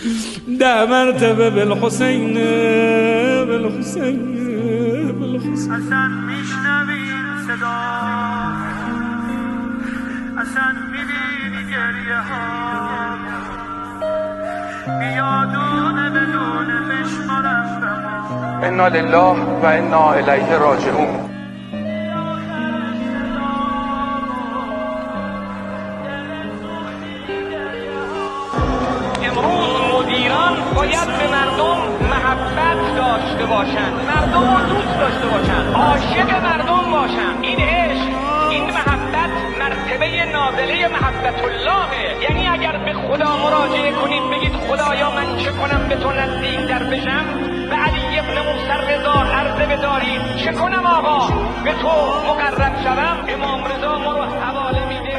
10 مرتبه بالحسین بالحسین بالحسین. اصلا میشنوین صدا، اصلا میبینی گریه ها، بیادونه بدون بشمارم به ما. انا لله و انا الیه راجعون. مدیران باید به مردم محبت داشته باشند، مردم رو دوست داشته باشند، عاشق مردم باشند. این عشق، این محبت مرتبه نازله محبت اللهه. یعنی اگر به خدا مراجعه کنید بگید خدایا من چه کنم به تو نزدیک در بشم، به علی ابن موسی رضا عرضه بدارید چه کنم آقا به تو مقرب شوم. امام رضا ما رو حواله میده